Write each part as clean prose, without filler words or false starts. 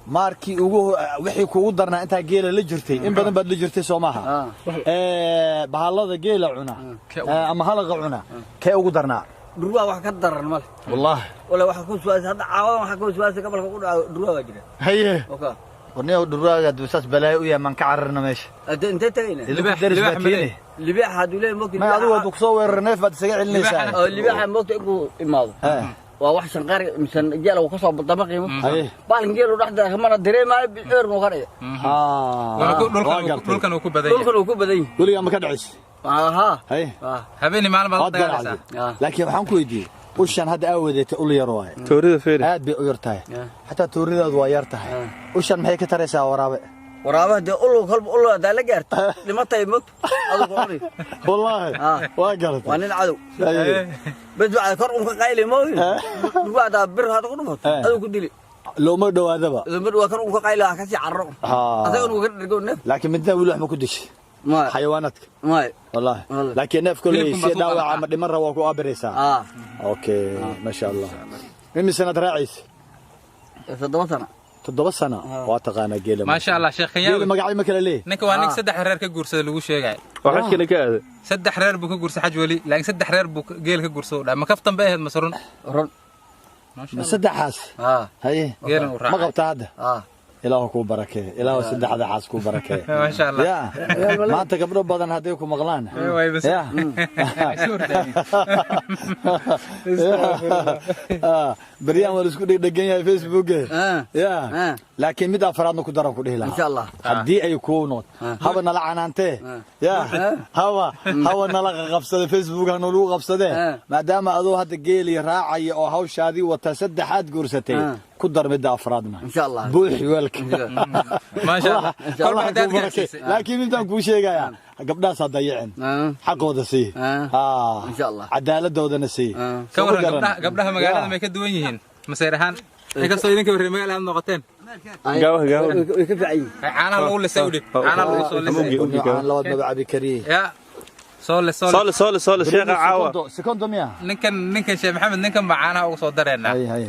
ماركي وحي كوغو درنا انت جيله لا جرتي ان بدن باد لا جرتي سوماها بهالada geela cuna ama halaga cuna kay ugu darnaa durwa wax ka daran mal wallahi wala wax ku suwaasay hada caawa wax ku suwaasay qabalka ku dhaco durwa waa jira haye oka ورنيه درواga dusas balay u yahay man ka cararna meesha intee tagayna libaax haduu leeyahay moogtay ma adigu wad ku soo weerarnay faad isaga celinaysaa libaax moogtay inuu imaado waa wax shanqar misan jeel uu ka soo badama qiimo baalin jeel uu dhaxda kamana dareemay biir noo qarayo dhulkan uu ku baday waliga ma ka dhacis hay habeeni maalin baad dagaalaysaa laakiin waxaan ku weydiiyay ushan hadda awadeetay ul yar waay toorida feeri aad bay u yartahay hatta tooridaadu waa yar tahay ushan maxay ka taraysaa waraabe de ul da la gaarto limatay mug adigu qori wallahi waa garad waa nin cadow bad waa kor uu ka qaylay mooy duwada bir hada ku dhumato adigu ku dili looma dhawaadaba mid waa kan uu ka qaylay ka si carro asaga uu ka dhigo neef laakiin midna wili wax ma ku dishay ما حيواناتك والله لكن نف كل شيء داوع عم مرة وكو أبريسا أوكي ما شاء الله من سنة راعيس تضبط سنة واتقانا جيل ما شاء الله شيخ يا ما قاعد مكلا ليه نك وانك سد حرير كجورس لو شيء قاعد وحش كنا كذا سد حرير بو كجورس حج ولي لكن سد حرير بو جيل كجورسو لما كفتن بقى مسرون سد حاس هاي ما قبت هذا إلهه كو بركة إلهه سد هذا حاس كو بركة ما شاء الله يا ما أنت قبل بدن هديكو مغلان يا بريان ورسكو دقيقة فيسبوك يا لكن متى فرادنا كدران كده لا إن شاء الله هدي أيكونوا هوا نلعن أنت يا هوا نلعن غفصة فيسبوك هنلو غفصة ما دام أذو هاد الجيل راعي أو هاو شادي وتصدق حد قرستي كدر مدة أفرادنا إن شاء الله بوحي ولك ما شاء الله كل واحد لكن أنت نقول شيء يا قبل ناس ضيعن حق ودسي إن شاء الله عدالة دودنا سي قبلها مقالة ما يكدوينهن مسيرهان كسر يدين كبر مقالة نقطتين قهوة كيف عين أنا أقول لسعودي أنا أقول لسعودي أنا لو نبع بكريه يا صول شيخ عاوة سكوندو ميا نكن شيخ محمد نكن معانا وصدرنا هي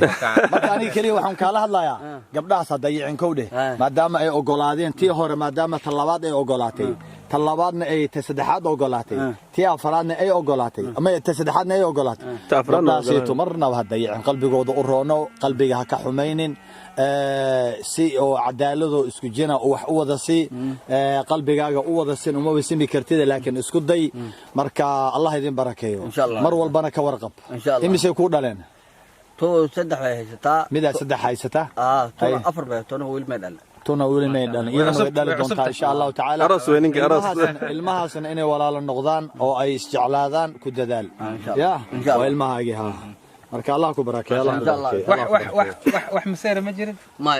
marka aniga kaliya waxaan kala hadlayaa gabdhahaas dayicin kowde maadaama ay ogolaadeen tii hore maadaama talabaad ay ogolaatay talabaadna ay tasaddexaad ogolaatay tii afraadna ay ogolaatay ama tasaddexaadna ay ogolaatay taafraadna marna waa dayicin qalbigooda u roono qalbiga ha ka xumaynin si oo cadaalado isku jina oo wax u wada si qalbigaaga u wada sin uma wisimi kartida laakiin isku day marka Allah idin barakeeyo mar walbana ka warqab imise ku dhaleen to saddex ay haysataa mida saddex haysataa to afar bay toona wiil ma dhalan toona wiil ma dhalan iyadana way dhali doontaa insha Allah taala aras weyninka aras ilmahaasna inay walaalo noqdaan oo ay isjeclaadaan ku dadaal ya waa ilmahaagi ha marka Allah ku barakeeyo Allah wax مسير ما jirin ما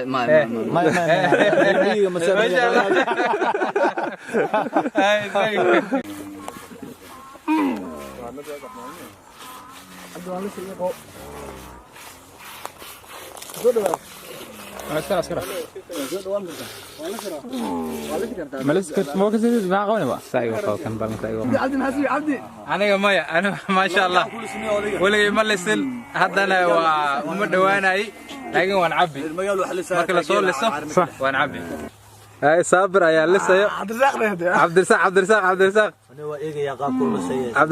أنا ما شاء الله ولا ملسل هذا أنا ومدواناي لكن ونعبي مركل صور لسه ونعبي هاي صابر يا لسه عبد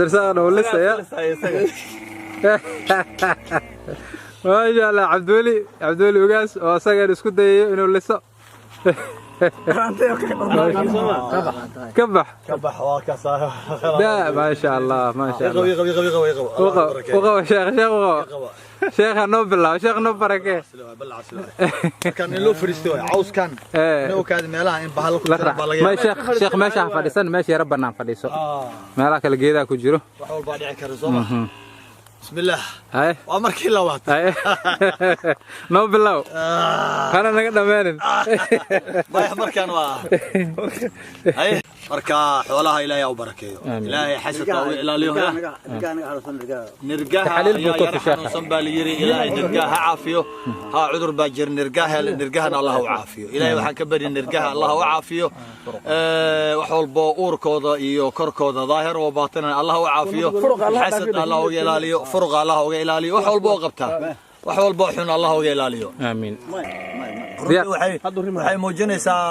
الرزاق هو لسه يا ما شاء الله عبد الولي وقاس وصقر اسكو دايو انه لسه كبح لا ما شاء الله غوي شيخ نو بركه كان لو فريستو عاوز كان نو كاد ميلها ان بحال ما شيخ ماشي فديسن ماشي ربنا فديسو ميلها كلا geeda ku jiro wax walba dhici karo soo بسم الله هاي وامركي لوات هاي نو بالله انا نغ دمانن ما مركان وا هاي مركا حولها الهي او بركيو الهي حسد او الى نرجاها تحليل بوكو شيخ صنبال يري الهي نرجاها عافيه ها عذر باجر نرجاها الله عافيه الهي waxaan ka bari nirgaha Allah عافيه wax walba uurkooda iyo korkooda daahir oo baatin Allah عافيه حسد الله ilaaliyo فرق الله وإلى لي وحول بوقبتها وحول بوحنا الله وإلى لي آمين Diyaar. waxay muujinaysaa